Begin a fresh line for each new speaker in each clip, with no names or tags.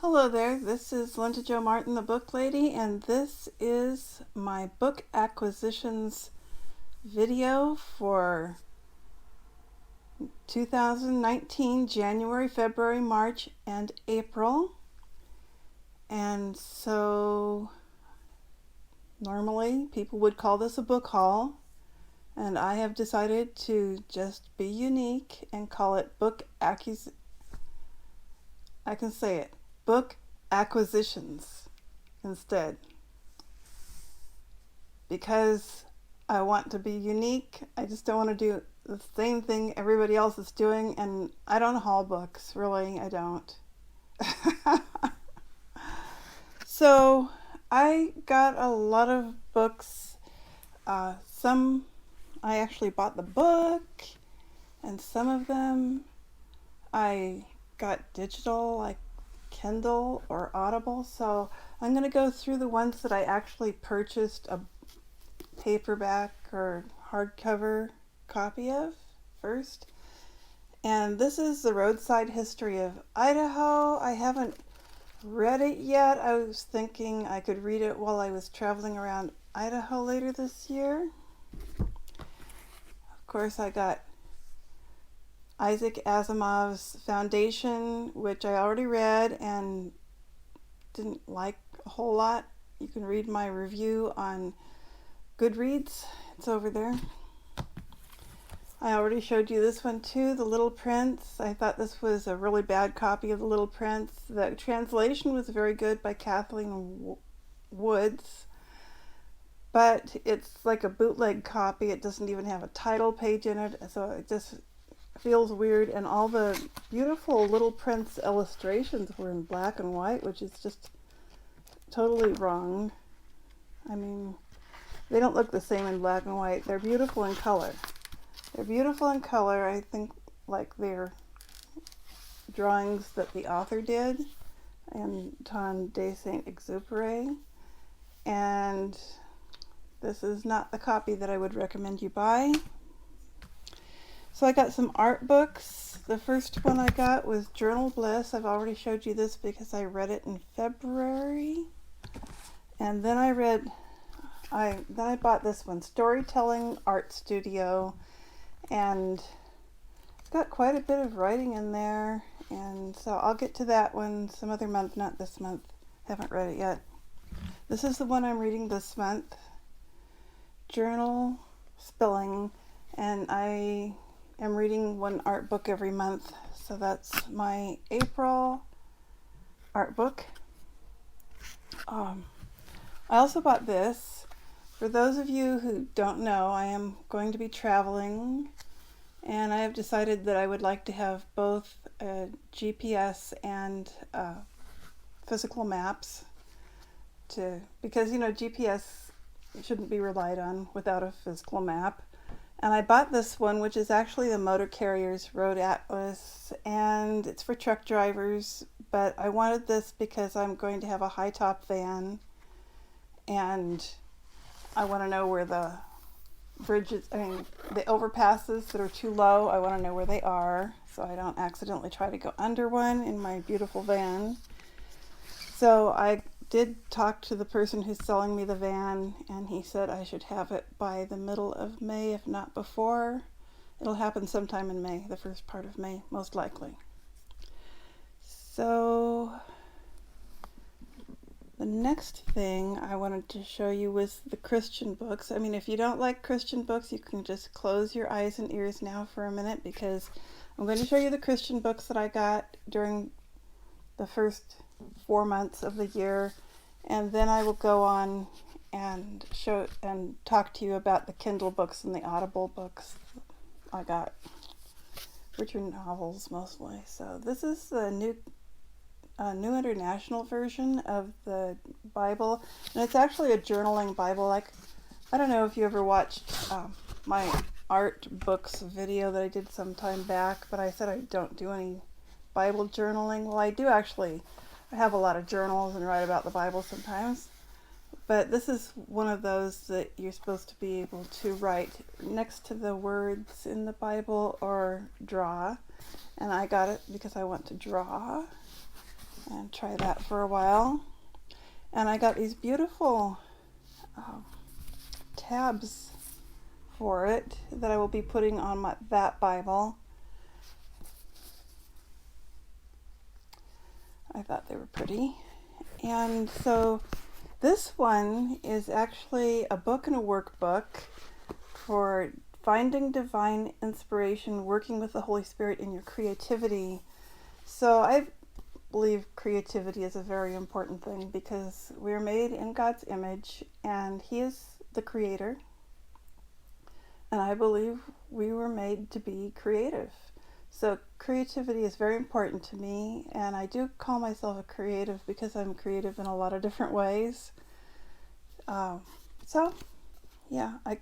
Hello there, this is Linda Jo Martin, the Book Lady, and this is my book acquisitions video for 2019, January, February, March, and April. And so normally people would call this a book haul, and I have decided to just be unique and call it book acquisitions instead, because I want to be unique. I just don't want to do the same thing everybody else is doing, and I don't haul books, really, I don't. So I got a lot of books. Some I actually bought the book, and some of them I got digital, like Kindle or Audible. So I'm going to go through the ones that I actually purchased a paperback or hardcover copy of first. And this is the Roadside History of Idaho. I haven't read it yet. I was thinking I could read it while I was traveling around Idaho later this year. Of course, I got Isaac Asimov's Foundation, which I already read and didn't like a whole lot. You can read my review on Goodreads. It's over there. I already showed you this one too, The Little Prince. I thought this was a really bad copy of The Little Prince. The translation was very good by Katherine Wood, but it's like a bootleg copy. It doesn't even have a title page in it, so it just feels weird. And all the beautiful Little Prince illustrations were in black and white, which is just totally wrong. I mean, they don't look the same in black and white. They're beautiful in color. I think, like they're drawings that the author did, Antoine de Saint-Exupery. And this is not the copy that I would recommend you buy. So I got some art books. The first one I got was Journal Bliss. I've already showed you this because I read it in February. And then I bought this one, Storytelling Art Studio. And it's got quite a bit of writing in there, and so I'll get to that one some other month, not this month. Haven't read it yet. This is the one I'm reading this month, Journal Spilling, and I am reading one art book every month, so that's my April art book. I also bought this. For those of you who don't know, I am going to be traveling, and I have decided that I would like to have both a GPS and physical maps, because GPS shouldn't be relied on without a physical map. And I bought this one, which is actually the Motor Carrier's Road Atlas, and it's for truck drivers, but I wanted this because I'm going to have a high top van, and I want to know where the bridges, the overpasses that are too low, I want to know where they are, so I don't accidentally try to go under one in my beautiful van. So I did talk to the person who's selling me the van, and he said I should have it by the middle of May, if not before. It'll happen sometime in May, the first part of May, most likely. So the next thing I wanted to show you was the Christian books. I mean, if you don't like Christian books, you can just close your eyes and ears now for a minute, because I'm going to show you the Christian books that I got during the first 4 months of the year, and then I will go on and show and talk to you about the Kindle books and the Audible books I got, which are novels mostly. So this is the New International Version of the Bible, and it's actually a journaling Bible. Like, I don't know if you ever watched my art books video that I did some time back, but I said I don't do any Bible journaling. Well, I do actually. I have a lot of journals and write about the Bible sometimes, but this is one of those that you're supposed to be able to write next to the words in the Bible or draw, and I got it because I want to draw. and try that for a while. And I got these beautiful tabs for it that I will be putting on that Bible. I thought they were pretty. And so this one is actually a book and a workbook for finding divine inspiration, working with the Holy Spirit in your creativity. So I believe creativity is a very important thing because we're made in God's image and He is the creator. And I believe we were made to be creative. So creativity is very important to me, and I do call myself a creative because I'm creative in a lot of different ways. So yeah, I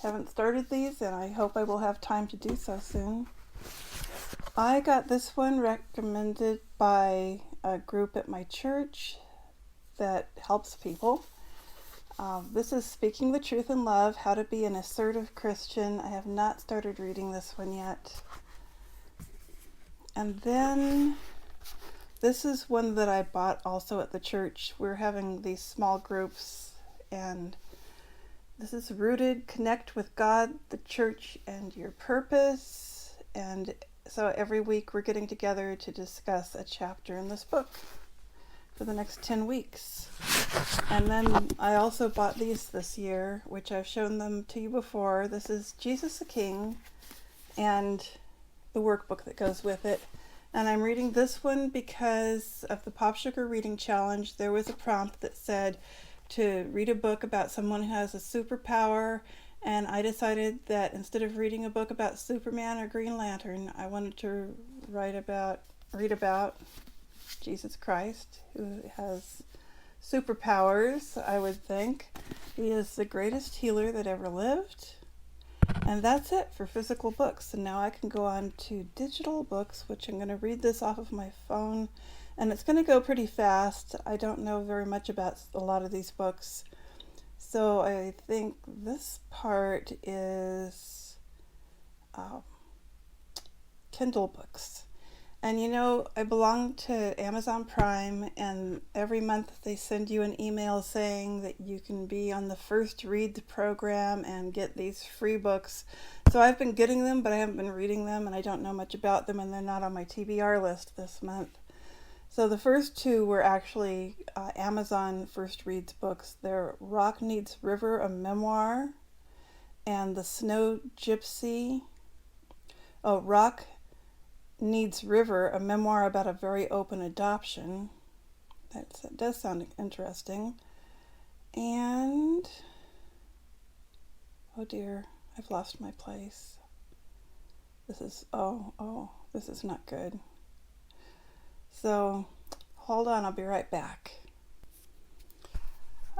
haven't started these, and I hope I will have time to do so soon. I got this one recommended by a group at my church that helps people. This is Speaking the Truth in Love, How to Be an Assertive Christian. I have not started reading this one yet. And then this is one that I bought also at the church. We're having these small groups, and this is Rooted, Connect with God, the Church, and Your Purpose. And so every week we're getting together to discuss a chapter in this book for the next 10 weeks. And then I also bought these this year, which I've shown them to you before. This is Jesus the King and the workbook that goes with it. And I'm reading this one because of the Pop Sugar Reading Challenge. There was a prompt that said to read a book about someone who has a superpower, and I decided that instead of reading a book about Superman or Green Lantern, I wanted to read about Jesus Christ, who has superpowers, I would think. He is the greatest healer that ever lived. And that's it for physical books. And now I can go on to digital books, which I'm going to read this off of my phone. And it's going to go pretty fast. I don't know very much about a lot of these books. So I think this part is Kindle books. And you know, I belong to Amazon Prime, and every month they send you an email saying that you can be on the first read program and get these free books. So I've been getting them, but I haven't been reading them, and I don't know much about them, and they're not on my TBR list this month. So the first two were actually Amazon First Reads books. They're Rock Needs River, a memoir, and The Snow Gypsy. Rock Needs River, a memoir about a very open adoption. That does sound interesting. And, oh dear, I've lost my place. This is not good. So, hold on, I'll be right back.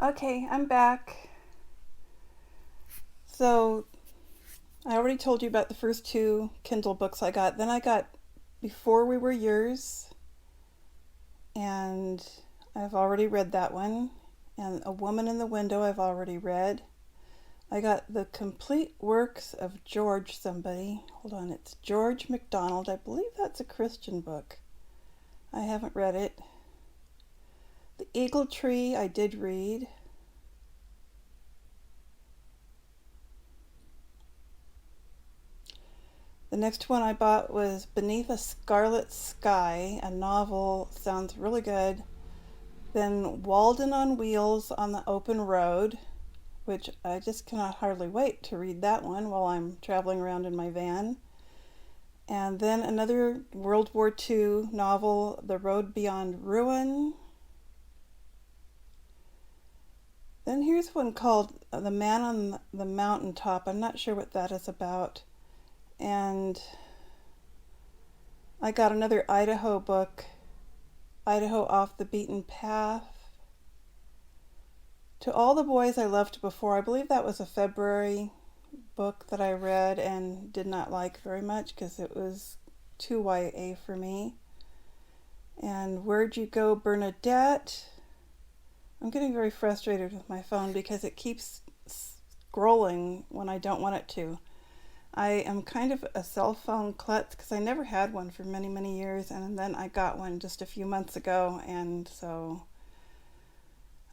Okay, I'm back. So, I already told you about the first two Kindle books I got. Then I got Before We Were Yours, and I've already read that one. And A Woman in the Window I've already read. I got The Complete Works of George somebody. Hold on, it's George MacDonald. I believe that's a Christian book. I haven't read it. The Eagle Tree I did read. The next one I bought was Beneath a Scarlet Sky, a novel. Sounds really good. Then Walden on Wheels on the Open Road, which I just cannot hardly wait to read that one while I'm traveling around in my van. And then another World War II novel, The Road Beyond Ruin. Then here's one called The Man on the Mountaintop. I'm not sure what that is about. And I got another Idaho book, Idaho Off the Beaten Path. To All the Boys I Loved Before. I believe that was a February book that I read and did not like very much because it was too YA for me. And Where'd You Go, Bernadette? I'm getting very frustrated with my phone because it keeps scrolling when I don't want it to. I am kind of a cell phone klutz because I never had one for many, many years, and then I got one just a few months ago, and so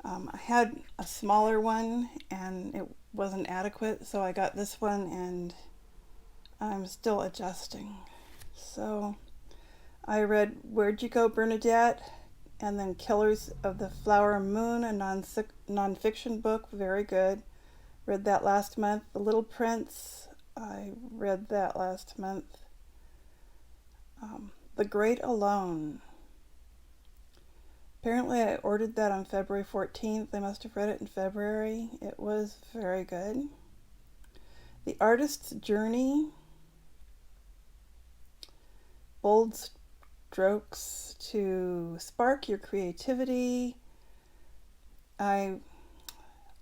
I had a smaller one and it wasn't adequate, so I got this one and I'm still adjusting. So I read Where'd You Go, Bernadette? And then Killers of the Flower Moon, a non-fiction book, very good. Read that last month. The Little Prince, I read that last month. The Great Alone. Apparently I ordered that on February 14th. I must have read it in February. It was very good. The Artist's Journey. Bold strokes to spark your creativity. I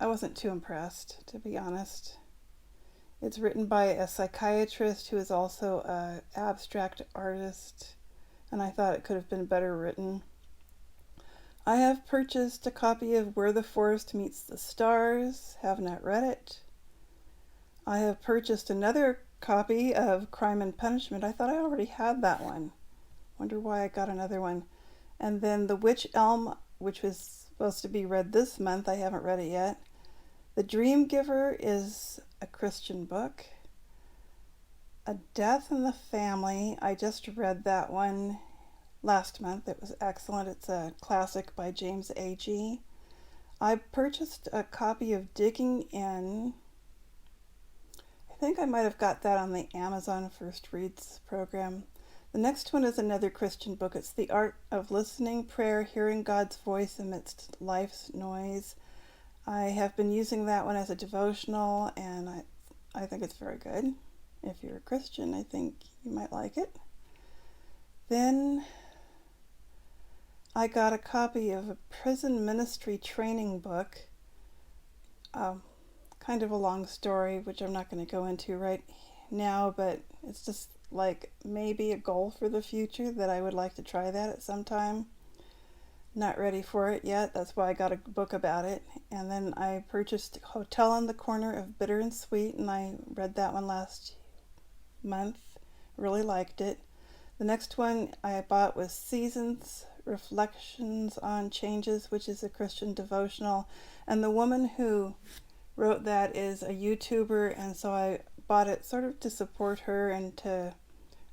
wasn't too impressed, to be honest. It's written by a psychiatrist who is also an abstract artist, and I thought it could have been better written. I have purchased a copy of Where the Forest Meets the Stars. Have not read it. I have purchased another copy of Crime and Punishment. I thought I already had that one. Wonder why I got another one. And then The Witch Elm, which was supposed to be read this month. I haven't read it yet. The Dream Giver is a Christian book. A Death in the Family. I just read that one last month. It was excellent. It's a classic by James A.G. I purchased a copy of Digging In. I think I might have got that on the Amazon First Reads program. The next one is another Christian book. It's The Art of Listening, Prayer, Hearing God's Voice Amidst Life's Noise. I have been using that one as a devotional, and I think it's very good. If you're a Christian, I think you might like it. Then I got a copy of a prison ministry training book. Kind of a long story, which I'm not going to go into right now, but it's just like maybe a goal for the future that I would like to try that at some time. Not ready for it yet. That's why I got a book about it. And then I purchased Hotel on the Corner of Bitter and Sweet, and I read that one last month. Really liked it. The next one I bought was Seasons, Reflections on Changes, which is a Christian devotional. And the woman who wrote that is a YouTuber, and so I bought it sort of to support her and to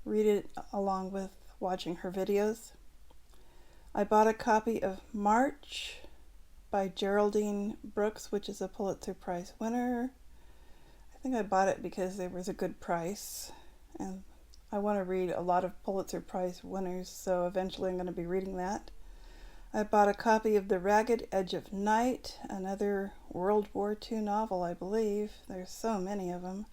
read it along with watching her videos. I bought a copy of March by Geraldine Brooks, which is a Pulitzer Prize winner. I think I bought it because there was a good price, and I want to read a lot of Pulitzer Prize winners, so eventually I'm going to be reading that. I bought a copy of The Ragged Edge of Night, another World War II novel, I believe. There's so many of them.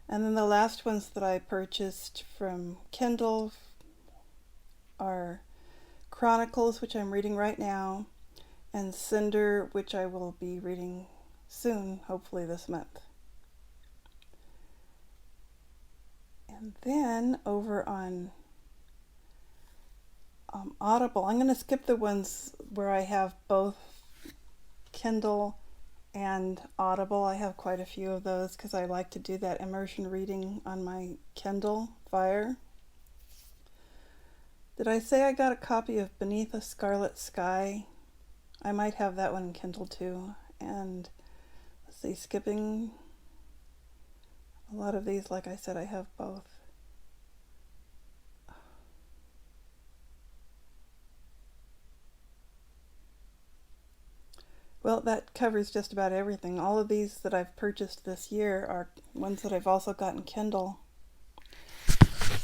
And then the last ones that I purchased from Kindle are Chronicles, which I'm reading right now, and Cinder, which I will be reading soon, hopefully this month. And then over on Audible, I'm going to skip the ones where I have both Kindle and Audible. I have quite a few of those because I like to do that immersion reading on my Kindle Fire. Did I say I got a copy of Beneath a Scarlet Sky? I might have that one in Kindle too. And let's see, skipping a lot of these, like I said, I have both. Well, that covers just about everything. All of these that I've purchased this year are ones that I've also gotten Kindle.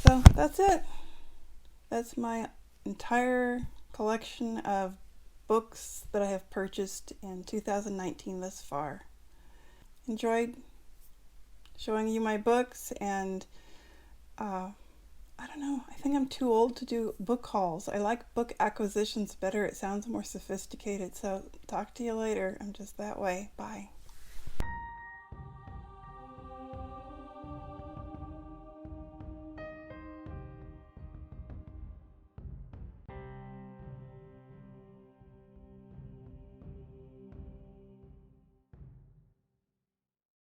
So that's it. That's my entire collection of books that I have purchased in 2019 thus far. Enjoyed showing you my books, and I don't know, I think I'm too old to do book hauls. I like book acquisitions better. It sounds more sophisticated. So talk to you later. I'm just that way. Bye.